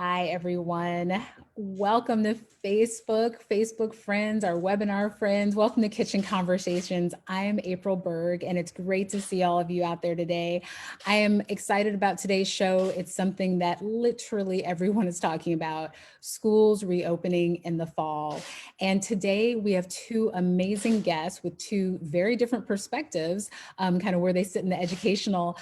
Hi, everyone. Welcome to Facebook friends, our webinar friends. Welcome to Kitchen Conversations. I am April Berg, and it's great to see all of you out there today. I am excited about today's show. It's something that literally everyone is talking about, schools reopening in the fall. And today we have two amazing guests with two very different perspectives, kind of where they sit in the educational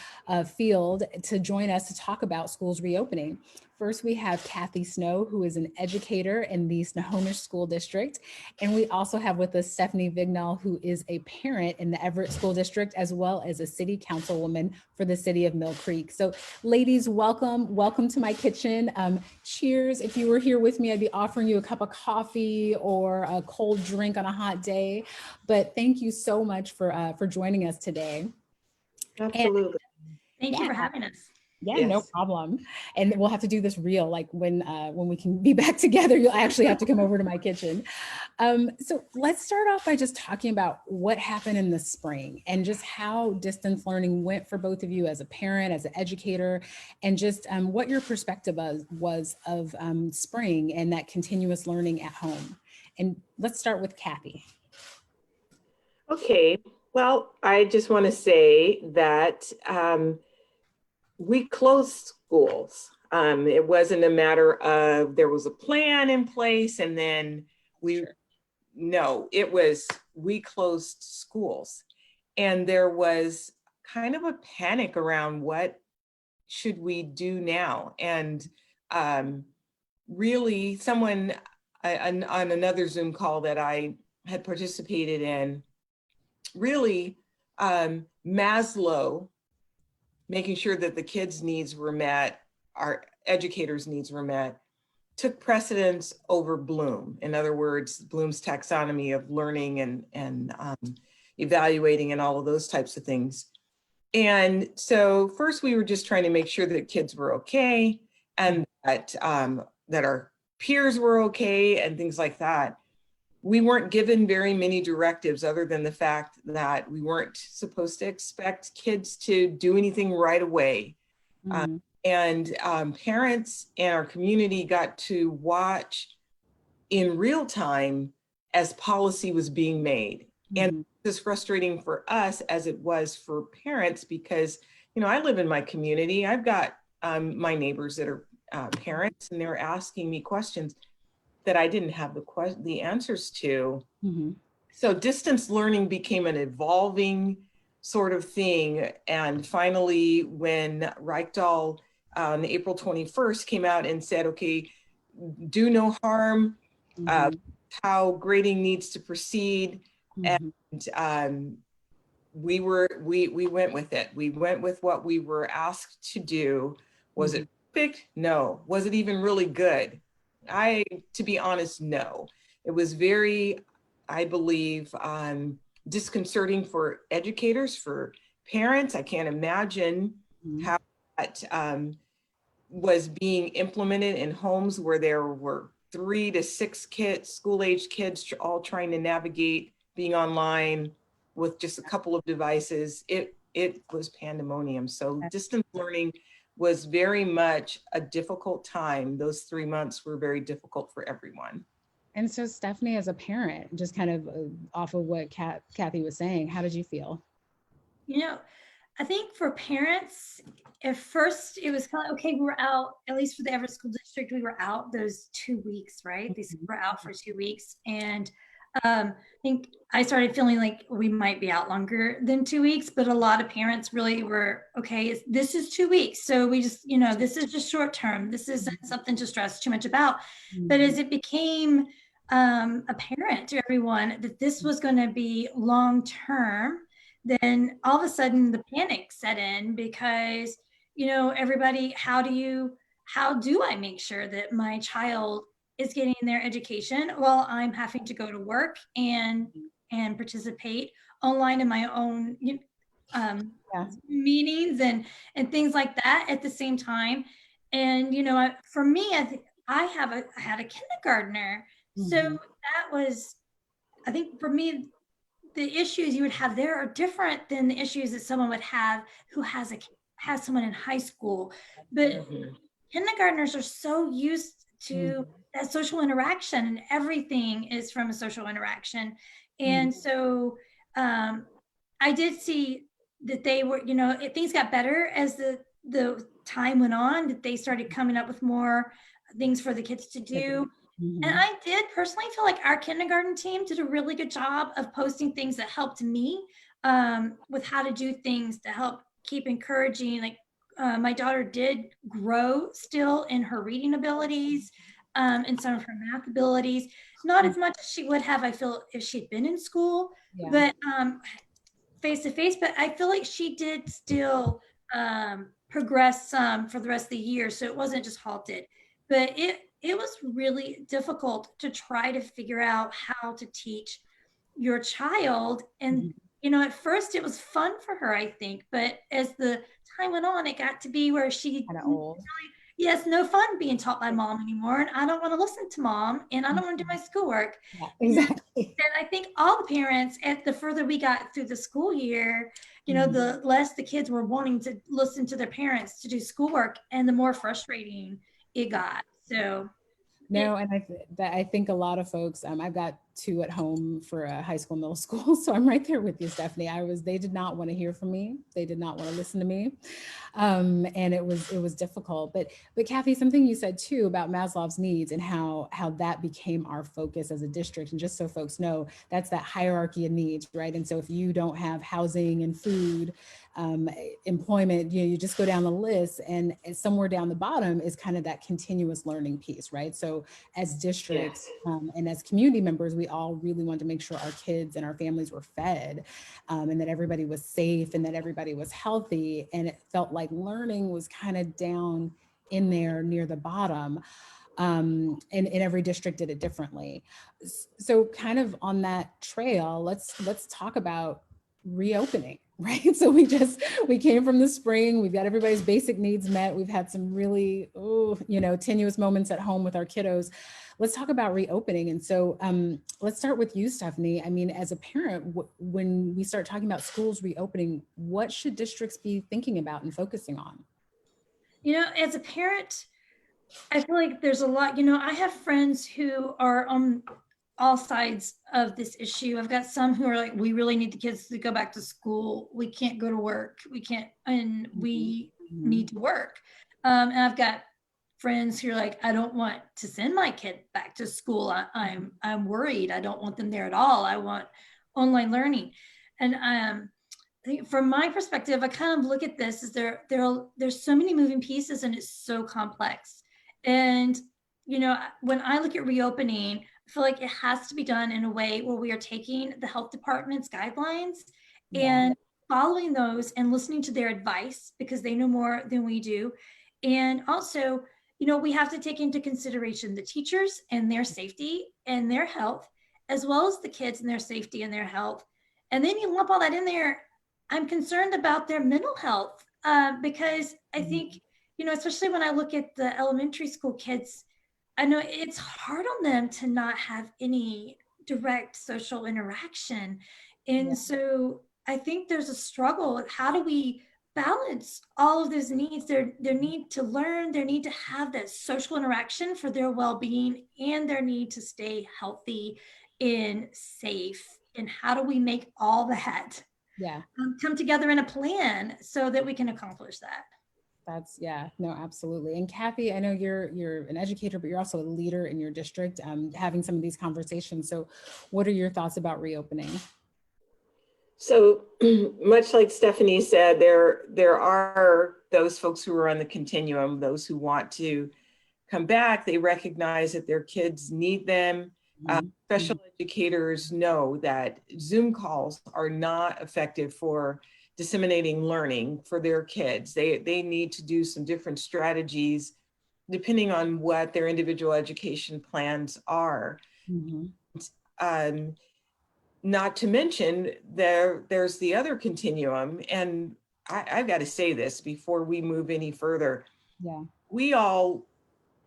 field, to join us to talk about schools reopening. First, we have Kathy Snow, who is an educator in the Snohomish School District. And we also have with us Stephanie Vignal, who is a parent in the Everett School District, as well as a city councilwoman for the city of Mill Creek. So ladies, welcome. Welcome to my kitchen. Cheers. If you were here with me, I'd be offering you a cup of coffee or a cold drink on a hot day. But thank you so much for joining us today. Absolutely. Thank you for having us. Yeah, yes. No problem. And we'll have to do this real, like when we can be back together, you'll actually have to come over to my kitchen. So let's start off by just talking about what happened in the spring and just how distance learning went for both of you as a parent, as an educator, and just what your perspective was of spring and that continuous learning at home. And let's start with Kathy. Okay, well, I just want to say that we closed schools. It wasn't a matter of there was a plan in place and then we closed schools. And there was kind of a panic around what should we do now? And really someone on another Zoom call that I had participated in, really Maslow, making sure that the kids' needs were met, our educators' needs were met, took precedence over Bloom. In other words, Bloom's taxonomy of learning and evaluating and all of those types of things. And so first we were just trying to make sure that kids were okay and that our peers were okay and things like that. We weren't given very many directives other than the fact that we weren't supposed to expect kids to do anything right away. Mm-hmm. And parents and our community got to watch in real time as policy was being made. Mm-hmm. And it's frustrating for us as it was for parents because, you know, I live in my community. I've got my neighbors that are parents and they're asking me questions that I didn't have the answers to. Mm-hmm. So distance learning became an evolving sort of thing. And finally, when Reichdahl on April 21st came out and said, okay, do no harm, mm-hmm. How grading needs to proceed. Mm-hmm. And we went with it. We went with what we were asked to do. Was mm-hmm. it perfect? No. Was it even really good? To be honest, no. It was very, I believe, disconcerting for educators, for parents. I can't imagine mm-hmm. how that was being implemented in homes where there were 3 to 6 kids, school-aged kids, all trying to navigate being online with just a couple of devices. It was pandemonium. So distance learning was very much a difficult time. Those 3 months were very difficult for everyone. And so Stephanie, as a parent, just kind of off of what Kathy was saying, how did you feel? You know, I think for parents, at first it was kind of, okay, we were out, at least for the Everett School District, we were out those 2 weeks, right? These were out for 2 weeks. And I think I started feeling like we might be out longer than 2 weeks, but a lot of parents really were, okay, this is 2 weeks. So we just, you know, this is just short term. This isn't something to stress too much about. Mm-hmm. But as it became apparent to everyone that this was going to be long term, then all of a sudden the panic set in because, you know, everybody, how do I make sure that my child is getting their education while I'm having to go to work and participate online in my own meetings and things like that at the same time. And, you know, for me, I had a kindergartner. Mm-hmm. So that was, I think for me, the issues you would have there are different than the issues that someone would have who has someone in high school. But mm-hmm. kindergartners are so used to that social interaction, and everything is from a social interaction. And so I did see that they were, things got better as the time went on, that they started coming up with more things for the kids to do. And I did personally feel like our kindergarten team did a really good job of posting things that helped me with how to do things to help keep encouraging. Like my daughter did grow still in her reading abilities and some of her math abilities. Not as much as she would have, I feel, if she'd been in school, but face to face. But I feel like she did still progress some for the rest of the year. So it wasn't just halted. But it was really difficult to try to figure out how to teach your child. And, at first it was fun for her, I think. But as the time went on, it got to be where she Kind of old. yeah, it's no fun being taught by mom anymore. And I don't want to listen to mom, and I don't want to do my schoolwork. Yeah, exactly. And I think all the parents, at the further we got through the school year, the less the kids were wanting to listen to their parents to do schoolwork, and the more frustrating it got. So No, and I think a lot of folks, I've got two at home for high school, middle school. So I'm right there with you, Stephanie. They did not want to hear from me. They did not want to listen to me. And it was difficult. But Kathy, something you said too about Maslow's needs and how that became our focus as a district. And just so folks know, that's that hierarchy of needs, right? And so if you don't have housing and food, employment, you just go down the list, and somewhere down the bottom is kind of that continuous learning piece, right? So as districts and as community members, we all really wanted to make sure our kids and our families were fed, and that everybody was safe and that everybody was healthy. And it felt like learning was kind of down in there near the bottom. And every district did it differently. So kind of on that trail, let's talk about reopening, right? So we came from the spring, we've got everybody's basic needs met. We've had some really, tenuous moments at home with our kiddos. Let's talk about reopening. And so let's start with you, Stephanie. I mean, as a parent, when we start talking about schools reopening, what should districts be thinking about and focusing on? As a parent, I feel like there's a lot, I have friends who are on all sides of this issue. I've got some who are like, we really need the kids to go back to school. We can't go to work. We can't, and we need to work. And I've got friends who are like, I don't want to send my kid back to school. I'm worried. I don't want them there at all. I want online learning. And I think from my perspective, I kind of look at this as there's so many moving pieces, and it's so complex. And, when I look at reopening, I feel like it has to be done in a way where we are taking the health department's guidelines and following those and listening to their advice, because they know more than we do. And also, we have to take into consideration the teachers and their safety and their health, as well as the kids and their safety and their health. And then you lump all that in there. I'm concerned about their mental health because I think, especially when I look at the elementary school kids, I know it's hard on them to not have any direct social interaction. And so I think there's a struggle. How do we balance all of those needs, their need to learn, their need to have that social interaction for their well-being, and their need to stay healthy and safe? And how do we make all that come together in a plan so that we can accomplish that? No, absolutely. And Kathy, I know you're an educator, but you're also a leader in your district, having some of these conversations. So what are your thoughts about reopening? So much like Stephanie said, there are those folks who are on the continuum, those who want to come back. They recognize that their kids need them. Special educators know that Zoom calls are not effective for disseminating learning for their kids. They need to do some different strategies depending on what their individual education plans are. Not to mention there's the other continuum, and I've got to say this before we move any further. We all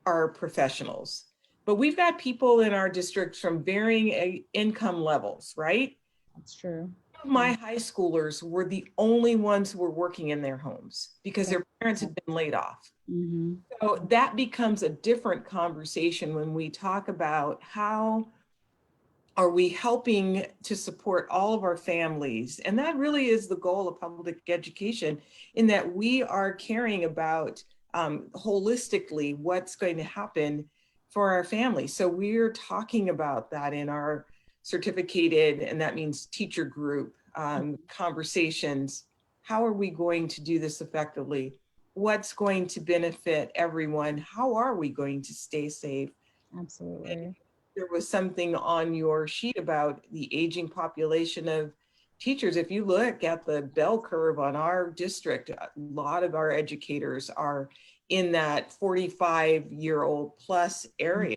are professionals, but we've got people in our district from varying income levels, right? That's true. of my high schoolers were the only ones who were working in their homes because their parents had been laid off. Mm-hmm. So that becomes a different conversation when we talk about how are we helping to support all of our families. And that really is the goal of public education, in that we are caring about holistically what's going to happen for our families. So we're talking about that in our certificated, and that means teacher group conversations. How are we going to do this effectively? What's going to benefit everyone? How are we going to stay safe? Absolutely. There was something on your sheet about the aging population of teachers. If you look at the bell curve on our district, a lot of our educators are in that 45-year-old plus area.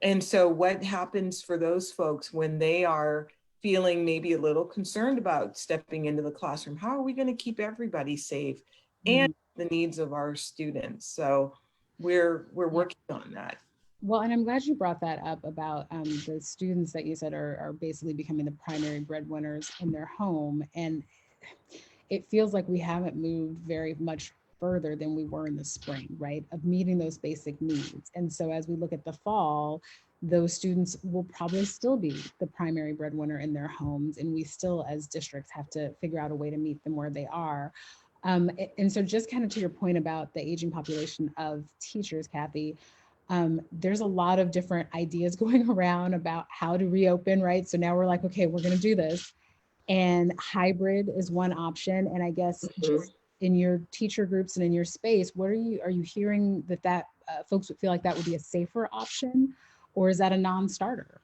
And so what happens for those folks when they are feeling maybe a little concerned about stepping into the classroom? How are we going to keep everybody safe and the needs of our students? So we're working on that. Well, and I'm glad you brought that up about the students that you said are basically becoming the primary breadwinners in their home. And it feels like we haven't moved very much further than we were in the spring, right? Of meeting those basic needs. And so as we look at the fall, those students will probably still be the primary breadwinner in their homes. And we still, as districts, have to figure out a way to meet them where they are. And so just kind of to your point about the aging population of teachers, Kathy, there's a lot of different ideas going around about how to reopen, right? So now we're like, okay, we're going to do this. And hybrid is one option. And I guess just in your teacher groups and in your space, are you hearing that folks would feel like that would be a safer option, or is that a non-starter?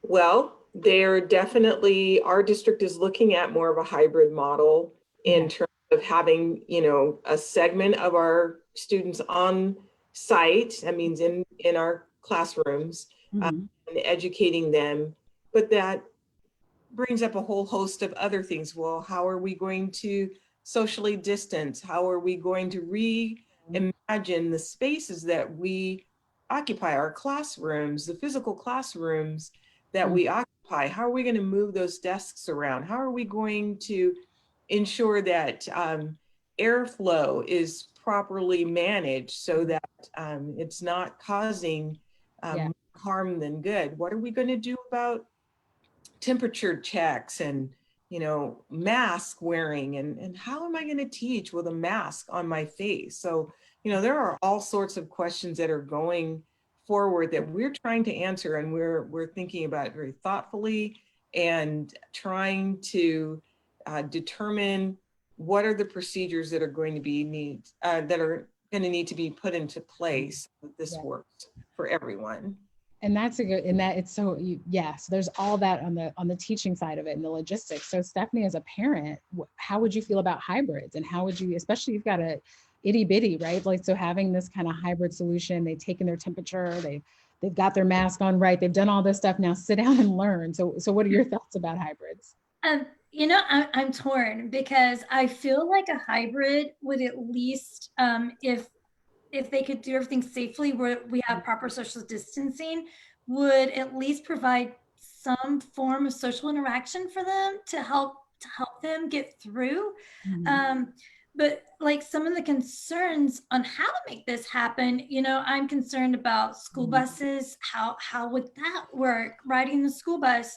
Well, our district is looking at more of a hybrid model in terms of having, a segment of our students on site. That means in our classrooms, and educating them. But that brings up a whole host of other things. Well, how are we going to socially distance? How are we going to reimagine the spaces that we occupy, our classrooms, the physical classrooms that we occupy? How are we going to move those desks around? How are we going to ensure that airflow is properly managed so that it's not causing harm than good? What are we going to do about temperature checks and mask wearing, and how am I going to teach with a mask on my face? So there are all sorts of questions that are going forward that we're trying to answer, and we're thinking about very thoughtfully and trying to determine what are the procedures that are going to be need to be put into place so that this works for everyone. And that's so there's all that on the teaching side of it and the logistics. So Stephanie, as a parent, how would you feel about hybrids, and how would you, especially you've got a itty bitty, right? Like, so having this kind of hybrid solution, they've taken their temperature, they've got their mask on, right? They've done all this stuff. Now sit down and learn. So what are your thoughts about hybrids? I'm torn, because I feel like a hybrid would at least, if they could do everything safely, where we have proper social distancing, would at least provide some form of social interaction for them to help them get through. But like some of the concerns on how to make this happen, I'm concerned about school buses. How would that work? Riding the school bus.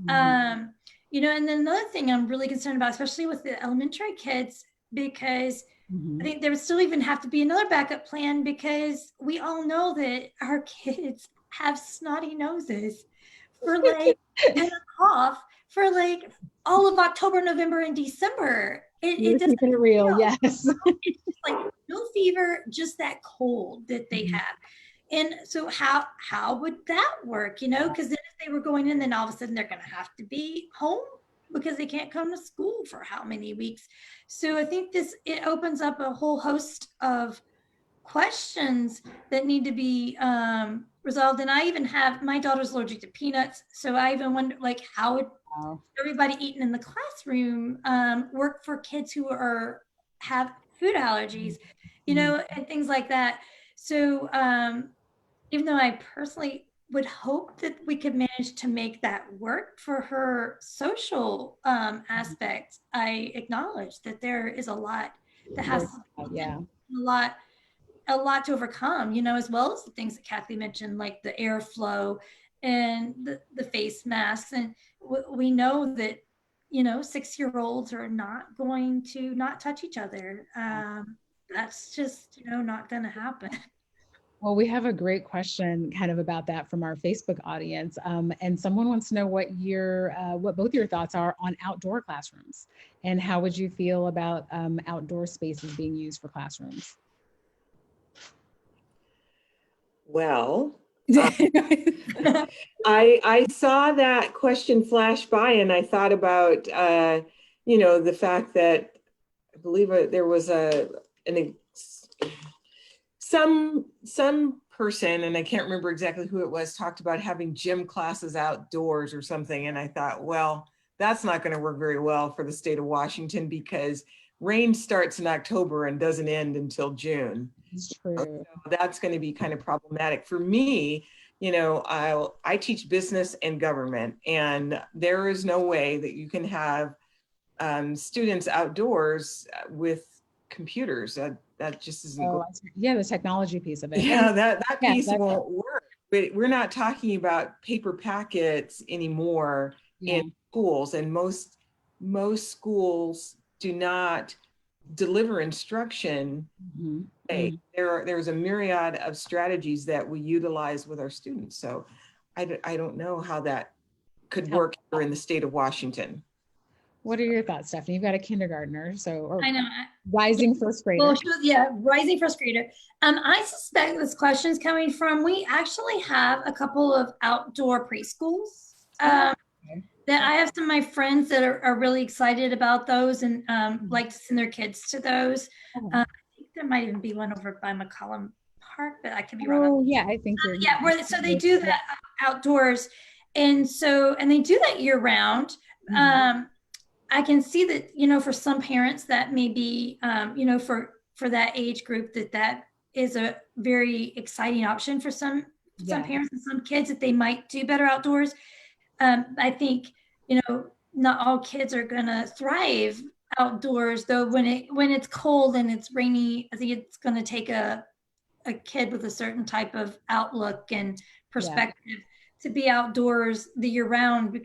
And then another thing I'm really concerned about, especially with the elementary kids, because I think there would still even have to be another backup plan, because we all know that our kids have snotty noses for like and a cough for like all of October, November, and December. It doesn't keep it real, yes. It's just like no fever, just that cold that they have. And so how would that work? Because then if they were going in, then all of a sudden they're going to have to be home because they can't come to school for how many weeks. So I think it opens up a whole host of questions that need to be resolved. And I even have, my daughter's allergic to peanuts. So I even wonder, like, how would everybody eating in the classroom work for kids who have food allergies, and things like that. So even though I personally would hope that we could manage to make that work. For her social aspect, I acknowledge that there is a lot that has to be Yeah. a lot to overcome, you know, as well as the things that Kathy mentioned, like the airflow and the face masks. And we know that, you know, 6-year-olds are not going to not touch each other. That's just, you know, not going to happen. Well, we have a great question kind of about that from our Facebook audience. And someone wants to know what both your thoughts are on outdoor classrooms, and how would you feel about outdoor spaces being used for classrooms? Well, I saw that question flash by, and I thought about you know, the fact that I believe there was some person, and I can't remember exactly who it was, talked about having gym classes outdoors or something. And I thought, well, that's not going to work very well for the state of Washington, because rain starts in October and doesn't end until June. It's true. So that's going to be kind of problematic for me. You know, I teach business and government, and there is no way that you can have students outdoors with computers. That just isn't going. Yeah, the technology piece of it. Yeah, that piece won't work. But we're not talking about paper packets anymore in schools, and most schools do not deliver instruction. There's a myriad of strategies that we utilize with our students. So I don't know how that could work here in the state of Washington. What are your thoughts, Stephanie? You've got a kindergartner, or I know. Rising first grader. Well, rising first grader. I suspect this question is coming from, we actually have a couple of outdoor preschools. That I have some of my friends that are really excited about those, and like to send their kids to those. I think there might even be one over by McCollum Park, but I could be wrong. Oh yeah, I think you're. So they do that outdoors, and they do that year round. I can see that, you know, for some parents that may be, you know, for that age group, that is a very exciting option for some parents and some kids, that they might do better outdoors. I think, you know, not all kids are gonna thrive outdoors, though. When it's cold and it's rainy, I think it's gonna take a kid with a certain type of outlook and perspective to be outdoors the year round.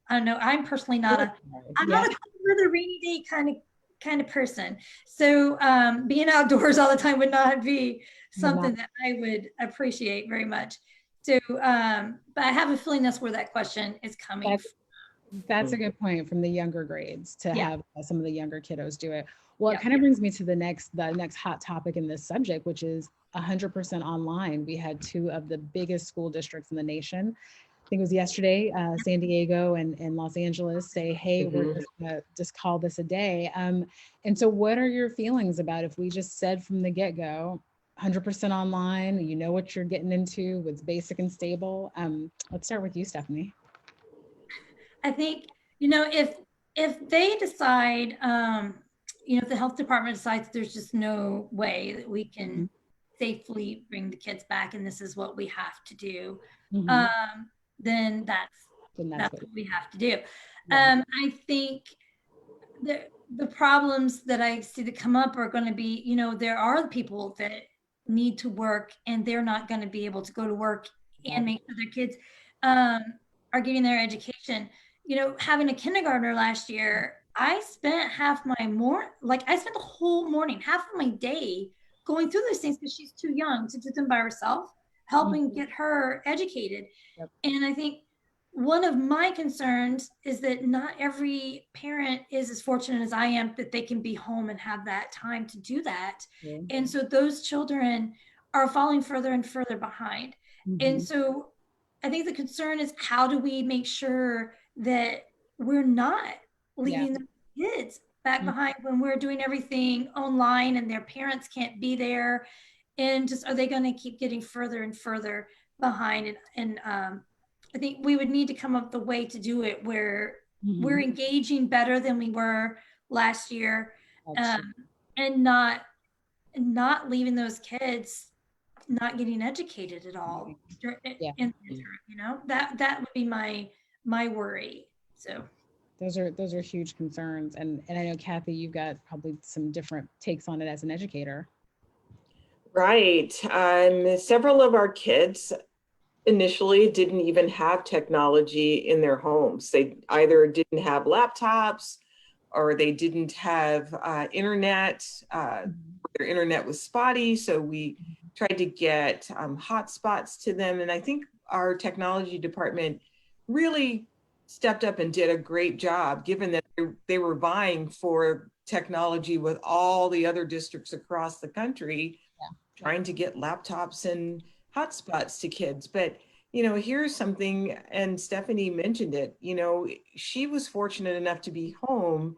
I'm personally not a rainy day kind of person. So being outdoors all the time would not be something that I would appreciate very much. So, but I have a feeling that's where that question is coming from. That's a good point, from the younger grades to have some of the younger kiddos do it. Well, it kind of brings me to the next hot topic in this subject, which is 100% online. We had two of the biggest school districts in the nation. I think it was yesterday, San Diego and Los Angeles say, hey, we're just gonna call this a day. And so what are your feelings about if we just said from the get-go, 100% online, you know what you're getting into, what's basic and stable? Let's start with you, Stephanie. I think, you know, if they decide, you know, if the health department decides there's just no way that we can safely bring the kids back, and this is what we have to do, then that's what we have to do. I think the problems that I see that come up are going to be, you know, there are people that need to work, and they're not going to be able to go to work and make sure their kids are getting their education. You know, having a kindergartner last year, I spent I spent the whole morning, half of my day going through those things, because she's too young to do them by herself, helping get her educated. And I think one of my concerns is that not every parent is as fortunate as I am that they can be home and have that time to do that. And so those children are falling further and further behind. And so I think the concern is, how do we make sure that we're not leaving the kids back behind when we're doing everything online and their parents can't be there? And just, are they going to keep getting further and further behind? And I think we would need to come up with a way to do it where we're engaging better than we were last year, and not leaving those kids not getting educated at all Yeah. in the interim, you know, that would be my worry. So Those are huge concerns. And I know Kathy, you've got probably some different takes on it as an educator. Right. Several of our kids initially didn't even have technology in their homes. They either didn't have laptops or they didn't have internet. Their internet was spotty. So we tried to get hotspots to them. And I think our technology department really stepped up and did a great job, given that they were vying for technology with all the other districts across the country, trying to get laptops and hotspots to kids. But here's something, and Stephanie mentioned it, she was fortunate enough to be home,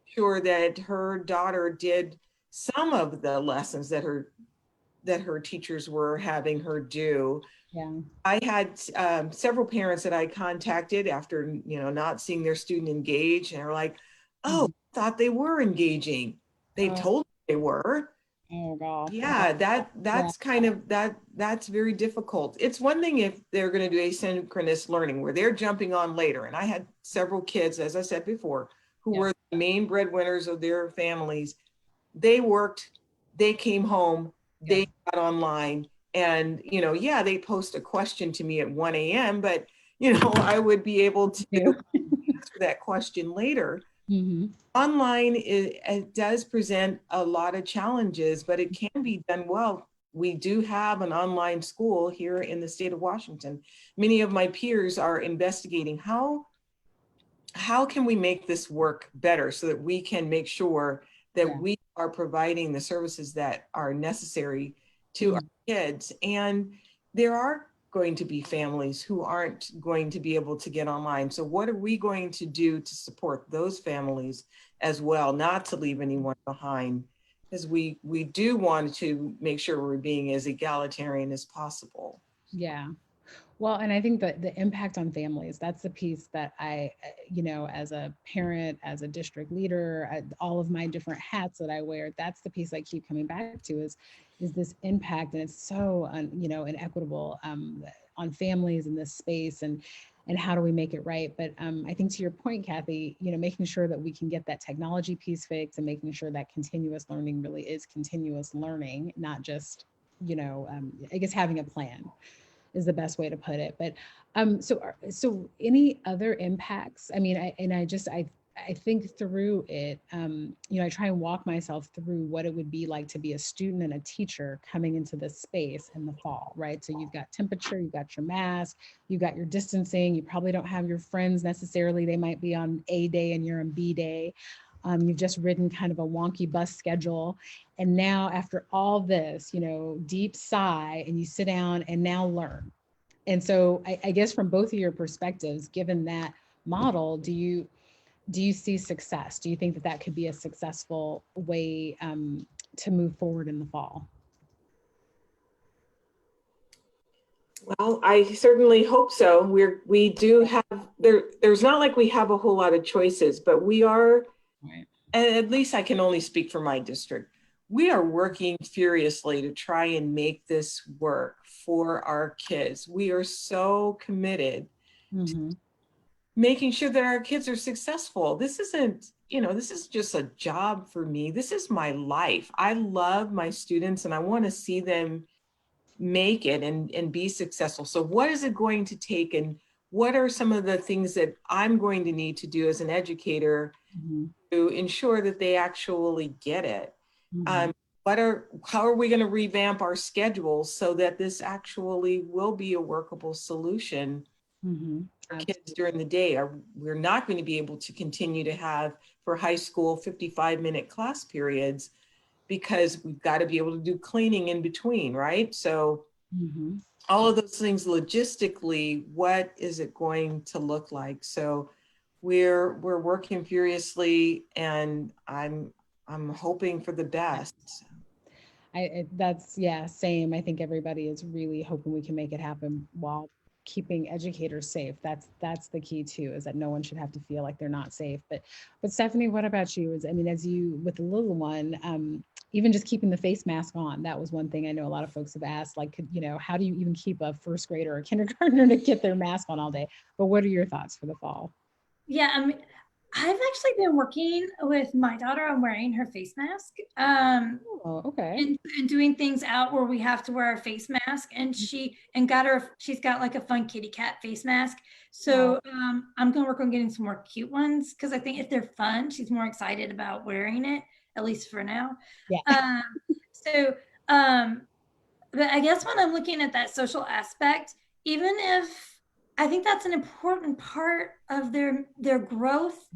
sure that her daughter did some of the lessons that her teachers were having her do. Yeah. I had several parents that I contacted after, not seeing their student engage, and they're like, oh, I thought they were engaging. They told me they were. Oh God. Yeah, that's kind of that's very difficult. It's one thing if they're going to do asynchronous learning where they're jumping on later. And I had several kids, as I said before, who were the main breadwinners of their families. They worked, they came home, they got online, and they post a question to me at 1 a.m., but I would be able to answer that question later. Online, it does present a lot of challenges, but it can be done well. We do have an online school here in the state of Washington. Many of my peers are investigating how can we make this work better so that we can make sure that we are providing the services that are necessary to our kids. And there are going to be families who aren't going to be able to get online. So what are we going to do to support those families as well, not to leave anyone behind? Because we do want to make sure we're being as egalitarian as possible. Yeah. Well, and I think that the impact on families, that's the piece that I, as a parent, as a district leader, all of my different hats that I wear, that's the piece I keep coming back to is this impact. And it's so, inequitable on families in this space, and how do we make it right? But I think to your point, Kathy, making sure that we can get that technology piece fixed and making sure that continuous learning really is continuous learning, not just, I guess having a plan is the best way to put it. But so any other impacts? I mean, I think through it, I try and walk myself through what it would be like to be a student and a teacher coming into this space in the fall, right? So you've got temperature, you've got your mask, you've got your distancing, you probably don't have your friends necessarily. They might be on A day and you're on B day. You've just ridden kind of a wonky bus schedule. And now after all this, deep sigh, and you sit down and now learn. And so I guess from both of your perspectives, given that model, do you see success? Do you think that could be a successful way to move forward in the fall? Well, I certainly hope so. We do have there's not like we have a whole lot of choices, but we are, and at least I can only speak for my district. We are working furiously to try and make this work for our kids. We are so committed to making sure that our kids are successful. This isn't, this is just a job for me. This is my life. I love my students and I want to see them make it and be successful. So what is it going to take, and what are some of the things that I'm going to need to do as an educator to ensure that they actually get it? How are we going to revamp our schedules so that this actually will be a workable solution for kids during the day? We're not going to be able to continue to have, for high school, 55-minute class periods, because we've got to be able to do cleaning in between, right? So all of those things logistically, what is it going to look like? So we're working furiously, and I'm hoping for the best. Same. I think everybody is really hoping we can make it happen while keeping educators safe. That's the key too, is that no one should have to feel like they're not safe. But Stephanie, what about you? As you with the little one, even just keeping the face mask on. That was one thing I know a lot of folks have asked, like, how do you even keep a first grader or a kindergartner to get their mask on all day? But what are your thoughts for the fall? Yeah, I've actually been working with my daughter on wearing her face mask. Oh, okay. And doing things out where we have to wear a face mask, and she's got like a fun kitty cat face mask. So I'm gonna work on getting some more cute ones, because I think if they're fun, she's more excited about wearing it, at least for now. Yeah. So but I guess when I'm looking at that social aspect, even if I think that's an important part of their growth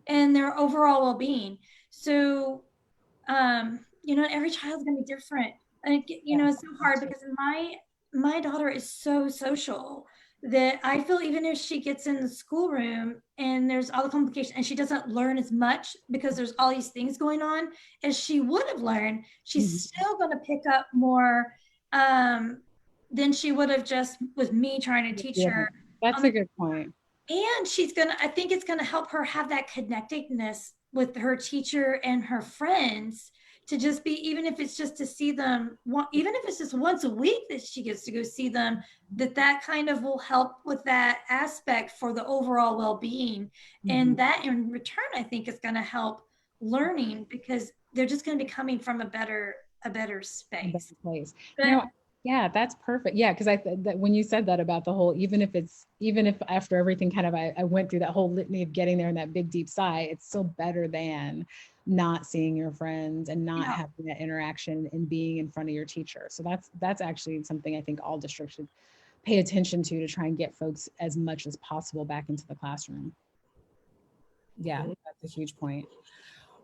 and their overall well-being. So every child's gonna be different. And it's so hard because my daughter is so social that I feel even if she gets in the schoolroom and there's all the complications and she doesn't learn as much because there's all these things going on as she would have learned, she's still going to pick up more than she would have just with me trying to teach her. That's a good point. And I think it's gonna help her have that connectedness with her teacher and her friends, to just be, even if it's just to see them, even if it's just once a week that she gets to go see them, that kind of will help with that aspect for the overall well-being. And that in return, I think is gonna help learning, because they're just gonna be coming from a better space. Yeah, that's perfect. Yeah, because that when you said that about the whole, even if after everything kind of I went through that whole litany of getting there and that big deep sigh, it's still better than not seeing your friends and not having that interaction and being in front of your teacher. So that's actually something I think all districts should pay attention to try and get folks as much as possible back into the classroom. Yeah, that's a huge point.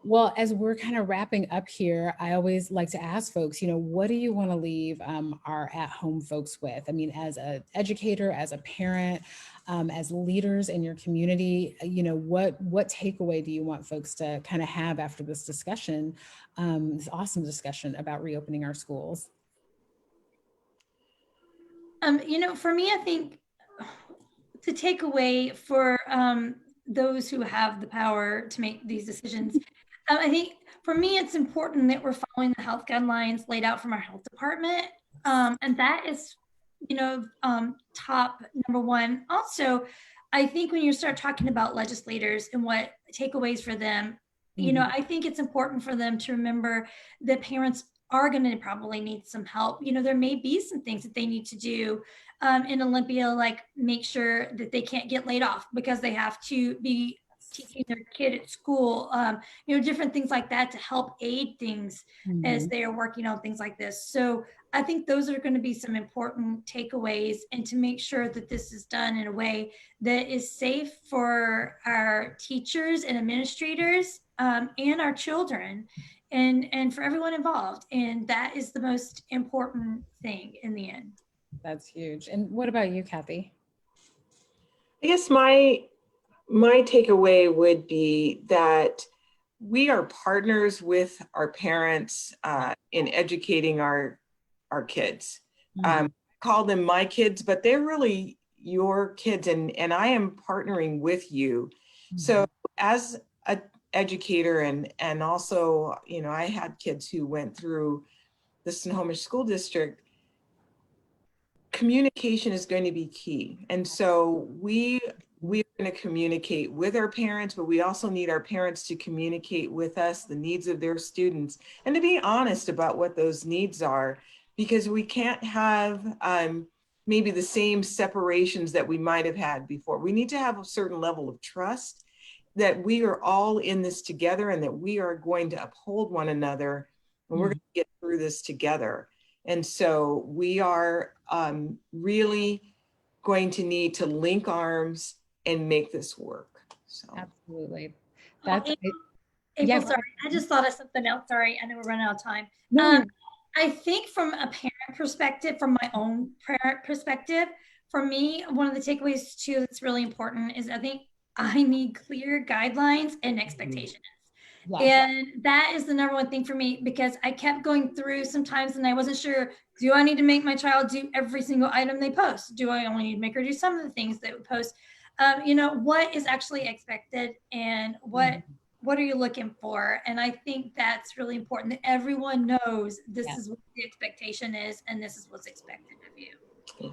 Well, as we're kind of wrapping up here, I always like to ask folks, what do you want to leave our at-home folks with? I mean, as an educator, as a parent, as leaders in your community, what takeaway do you want folks to kind of have after this discussion, this awesome discussion about reopening our schools? For me, I think to take away for those who have the power to make these decisions, I think for me, it's important that we're following the health guidelines laid out from our health department. And that is, top number one. Also, I think when you start talking about legislators and what takeaways for them, I think it's important for them to remember that parents are going to probably need some help. There may be some things that they need to do in Olympia, like make sure that they can't get laid off because they have to be teaching their kid at school, different things like that to help aid things as they are working on things like this. So I think those are going to be some important takeaways, and to make sure that this is done in a way that is safe for our teachers and administrators and our children and for everyone involved. And that is the most important thing in the end. That's huge. And what about you, Kathy? I guess my takeaway would be that we are partners with our parents in educating our kids. I call them my kids, but they're really your kids, and I am partnering with you. So as an educator, and also, I had kids who went through the Snohomish School District, communication is going to be key. And so we're going to communicate with our parents, but we also need our parents to communicate with us the needs of their students and to be honest about what those needs are, because we can't have maybe the same separations that we might have had before. We need to have a certain level of trust that we are all in this together and that we are going to uphold one another and we're going to get through this together. And so we are really going to need to link arms and make this work. So absolutely. That's April, sorry, I just thought of something else. Sorry, I know we're running out of time. I think from a parent perspective, from my own parent perspective, for me, one of the takeaways too that's really important is I think I need clear guidelines and expectations. And that is the number one thing for me, because I kept going through sometimes and I wasn't sure, do I need to make my child do every single item they post? Do I only need to make her do some of the things they would post? What is actually expected and what what are you looking for? And I think that's really important that everyone knows this Yeah. is what the expectation is and this is what's expected of you.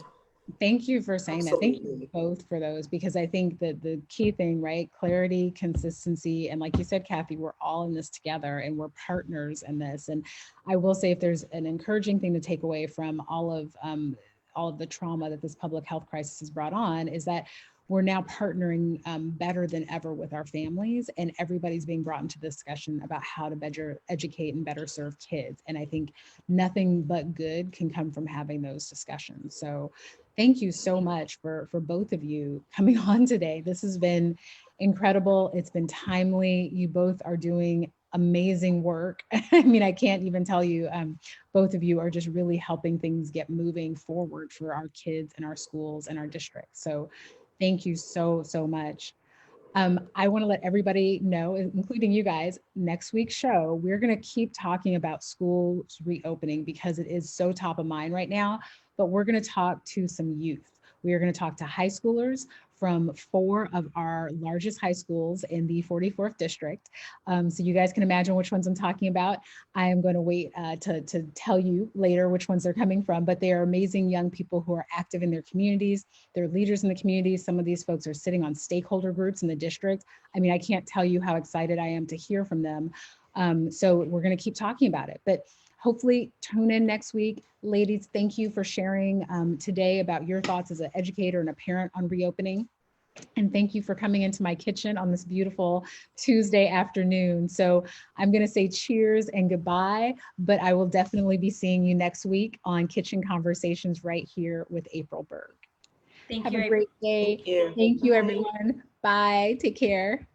Thank you for saying that. Thank you Absolutely. both for those, because I think that the key thing, right? Clarity, consistency, and like you said, Kathy, we're all in this together and we're partners in this. And I will say, if there's an encouraging thing to take away from all of the trauma that this public health crisis has brought on, is that we're now partnering better than ever with our families, and everybody's being brought into discussion about how to better educate and better serve kids. And I think nothing but good can come from having those discussions. So thank you so much for both of you coming on today. This has been incredible. It's been timely. You both are doing amazing work. I mean, I can't even tell you, both of you are just really helping things get moving forward for our kids and our schools and our districts. So thank you so, so much. I want to let everybody know, including you guys, next week's show, we're going to keep talking about schools reopening because it is so top of mind right now, but we're going to talk to some youth. We are going to talk to high schoolers from 4 of our largest high schools in the 44th district. So you guys can imagine which ones I'm talking about. I am going to wait to tell you later which ones they're coming from, but they are amazing young people who are active in their communities. They're leaders in the community. Some of these folks are sitting on stakeholder groups in the district. I mean, I can't tell you how excited I am to hear from them. So we're going to keep talking about it, but hopefully tune in next week. Ladies, thank you for sharing today about your thoughts as an educator and a parent on reopening. And thank you for coming into my kitchen on this beautiful Tuesday afternoon. So I'm going to say cheers and goodbye, but I will definitely be seeing you next week on Kitchen Conversations right here with April Berg. Thank Have you, a April. great day. Thank you. Thank you, Bye. everyone. Bye. Take care.